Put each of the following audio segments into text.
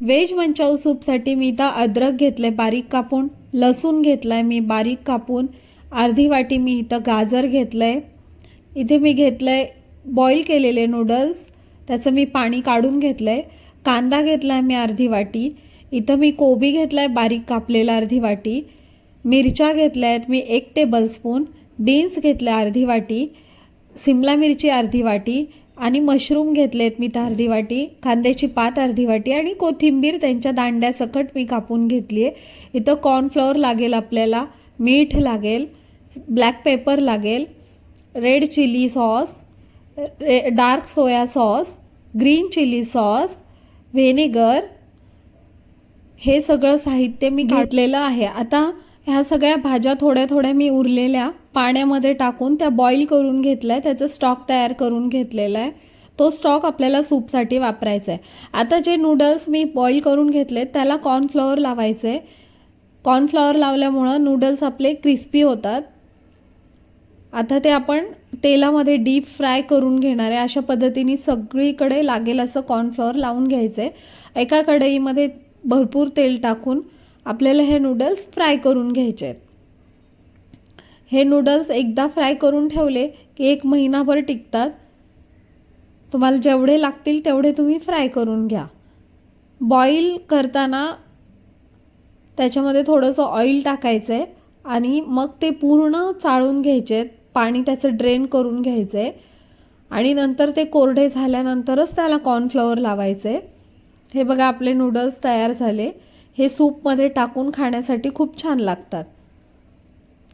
Veg manchow सूपसाठी मी इथं अद्रक घेतलं आहे बारीक कापून, लसूण घेतला आहे मी बारीक कापून, अर्धी वाटी मी इथं गाजर घेतलं आहे, इथे मी घेतलं आहे बॉईल केलेले नूडल्स, त्याचं मी पाणी काढून घेतलं आहे, कांदा घेतला आहे मी अर्धी वाटी, इथं मी कोबी घेतला आहे बारीक कापलेला अर्धी वाटी, मिरच्या घेतल्या आहेत मी 1 टेबलस्पून, बीन्स घेतल्या अर्धी वाटी, सिमला मिरची अर्धी वाटी आणि मशरूम घेतले आहेत मी तर अर्धी वाटी, कांद्याची पात अर्धी वाटी आणि कोथिंबीर त्यांच्या दांड्यासकट मी कापून घेतली आहे। इथं कॉर्नफ्लॉवर लागेल आपल्याला, मीठ लागेल, ब्लॅक पेपर लागेल, red chilli sauce, dark soya sauce, green chilli sauce, vinegar, हे सगळं साहित्य मी घेतलेलं आहे। आता ह्या सगळ्या भाज्या थोड्या थोड्या मी उरलेल्या पाण्यामध्ये टाकून त्या बॉईल करून घेतल्या आहे, त्याचं स्टॉक तयार करून घेतलेला आहे, तो स्टॉक आपल्याला सूपसाठी वापरायचा आहे। आता जे नूडल्स मी बॉईल करून घेतले त्याला कॉर्नफ्लॉवर लावायचं आहे, कॉर्नफ्लॉवर लावल्यामुळं नूडल्स आपले क्रिस्पी होतात। आता ते आपण तेलामध्ये डीप फ्राय करून घेणार आहे, अशा पद्धतीने सगळीकडे लागेल असं कॉर्नफ्लॉवर लावून घ्यायचं आहे। एका कढईमध्ये भरपूर तेल टाकून आपल्याला हे नूडल्स फ्राय करून घ्यायचे आहेत। हे नूडल्स एकदा फ्राय करून ठेवले की 1 महिनाभर टिकतात, तुम्हाला जेवढे लागतील तेवढे तुम्ही फ्राय करून घ्या। बॉईल करताना त्याच्यामध्ये थोडंसं ऑइल टाकायचं आहे आणि मग ते पूर्ण चाळून घ्यायचे आहेत, पाणी त्याचं ड्रेन करून घ्यायचं आहे आणि नंतर ते कोरडे झाल्यानंतरच त्याला कॉर्नफ्लॉवर लावायचं आहे। हे बघा आपले नूडल्स तयार झाले, हे सूपमध्ये टाकून खाण्यासाठी खूप छान लागतात।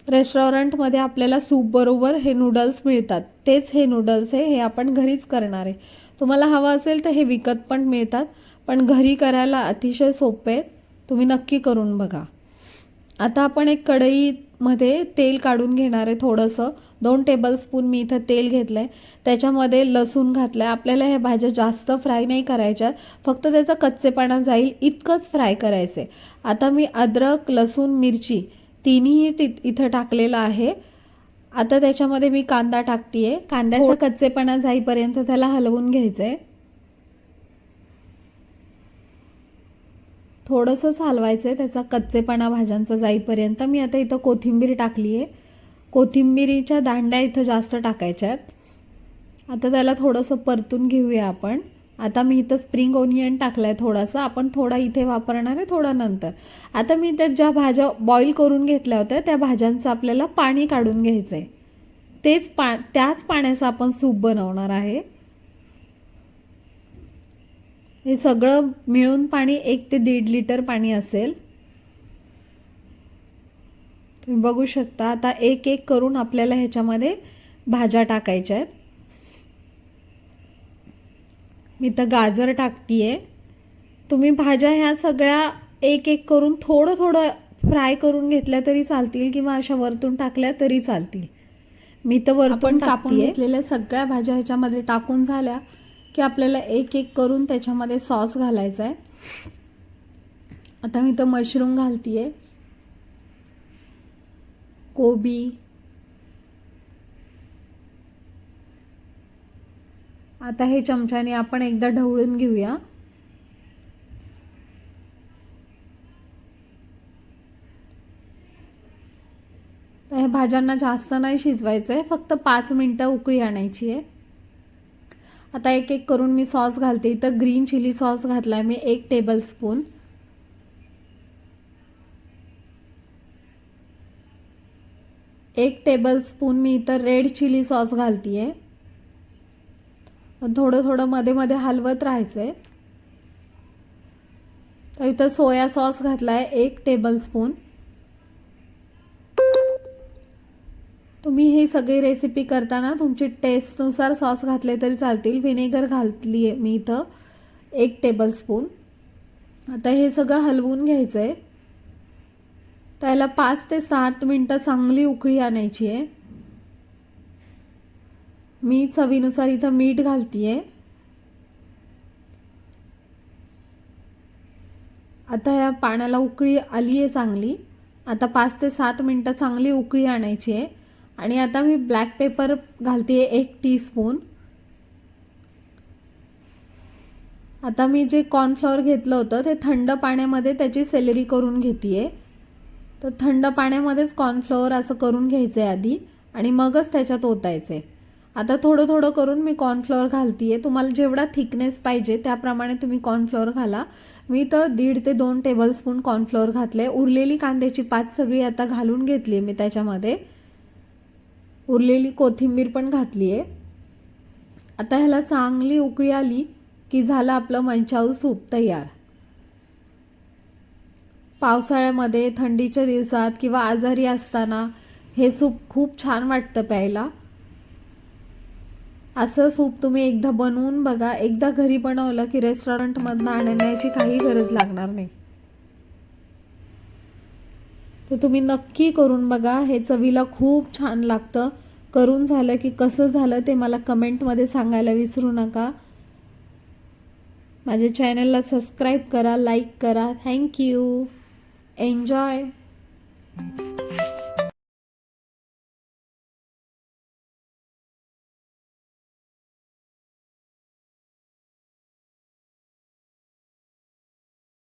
रेस्टॉरंटमध्ये आपल्याला सूप बरोबर हे नूडल्स मिळतात, तेच हे नूडल्स आहे, हे आपण घरीच करणार आहे। तुम्हाला हवं असेल तर हे विकत पण मिळतात, पण घरी करायला अतिशय सोपे आहेत, तुम्ही नक्की करून बघा। आता आपण एक कढईमध्ये तेल काढून घेणार आहे, थोडंसं 2 टेबलस्पून मी इथं तेल घेतलं आहे, त्याच्यामध्ये लसूण घातलं आहे। आपल्याला ह्या भाज्या जास्त फ्राय नाही करायच्या, फक्त त्याचा कच्चेपणा जाईल इतकंच फ्राय करायचं आहे। आता मी अद्रक, लसूण, मिरची तिन्ही इथं टाकलेलं आहे। आता त्याच्यामध्ये मी कांदा टाकते आहे, कांद्याचा कच्चेपणा जाईपर्यंत त्याला हलवून घ्यायचं आहे, थोडंसंच हलवायचं आहे त्याचा कच्चेपणा भाज्यांचा जाईपर्यंत। मी आता इथं कोथिंबीर टाकली आहे, कोथिंबीरीच्या दांड्या इथं जास्त टाकायच्या आहेत। आता त्याला थोडंसं परतून घेऊया आपण। आता मी इथं स्प्रिंग ओनियन टाकलं आहे थोडासा, आपण थोडा इथे वापरणार आहे, थोडा नंतर। आता मी त्यात ज्या भाज्या बॉईल करून घेतल्या होत्या त्या भाज्यांचं आपल्याला पाणी काढून घ्यायचं आहे, त्याच पाण्याचं आपण सूप बनवणार आहे। हे सगळं मिळून पाणी 1 ते 1.5 लिटर पाणी असेल, तुम्ही बघू शकता। आता एक एक करून आपल्याला ह्याच्यामध्ये भाज्या टाकायच्या आहेत। मी तर गाजर टाकतीये, तुम्ही भाज्या ह्या सगळ्या एक एक करून थोडं थोडं फ्राय करून घेतल्या तरी चालतील किंवा अशा वरतून टाकल्या तरी चालतील। मी तर वरतून कापून घेतलेल्या सगळ्या भाज्या ह्याच्यामध्ये टाकून झाल्या की आपल्याला एक एक करून त्याच्यामध्ये सॉस घालायचा आहे। आता मी तर मशरूम घालतीये, कोबी, आता हे चमच्याने आपण एकदा ढवळून घेऊया। तर हे भाज्यांना जास्त नाही शिजवायचं आहे, फक्त 5 मिनिटं उकळी आणायची आहे। आता एक एक करून मी सॉस घालते, इथं ग्रीन चिली सॉस घातलाय मी 1 टेबलस्पून, 1 टेबलस्पून मी इथं रेड चिली सॉस घालतीये, थोडं थोडं मध्ये मध्ये हलवत राहायचंय। तर इथं सोया सॉस घातलाय 1 टेबलस्पून। तुम्ही ही सगळी रेसिपी करताना तुमची टेस्टनुसार सॉस घातले तरी चालतील। व्हिनेगर घातली आहे मी इथं 1 टेबलस्पून। आता हे सगळं हलवून घ्यायचं आहे, त्याला 5 ते 7 मिनिटं चांगली उकळी आणायची आहे। मी चवीनुसार इथं मीठ घालतीये। आता या पाण्याला उकळी आली आहे चांगली, आता 5 ते 7 मिनिटं चांगली उकळी आणायची आहे। आणि आता मी ब्लॅक पेपर घालते 1 टीस्पून। आता मी जे कॉर्नफ्लॉवर घेतलं होतं ते थंड पाण्यामध्ये त्याची सेलरी करून घेते. तर थंड पाण्यामध्येच कॉर्नफ्लॉवर असं करून घ्यायचं आहे आधी आणि मगच त्याच्यात ओतायचं आहे. आता थोडं थोडं करून मी कॉर्नफ्लॉवर घालते आहे. तुम्हाला जेवढा थिकनेस पाहिजे त्याप्रमाणे तुम्ही कॉर्नफ्लॉवर घाला. मी तर 1.5 ते 2 टेबलस्पून कॉर्नफ्लॉवर घातले. उरलेली कांद्याची पात सगळी आता घालून घेतली मी त्याच्यामध्ये. उरलेली कोथिंबीर पण घातली आहे. आता ह्याला चांगली उकळी आली की झालं आपलं मंचाऊ सूप तयार. पावसाळ्यामध्ये, थंडीच्या दिवसात किंवा आजारी असताना हे सूप खूप छान वाटतं प्यायला. असं सूप तुम्ही एकदा बनवून बघा. एकदा घरी बनवलं की रेस्टॉरंटमधनं आणण्याची काही गरज लागणार नाही. तर तुम्ही नक्की करून बघा. हे चवीला खूप छान लागतं. करून झालं की कसं झालं ते मला कमेंटमध्ये सांगायला विसरू नका. माझ्या चॅनलला सबस्क्राईब करा, लाईक करा. थँक्यू. एन्जॉय.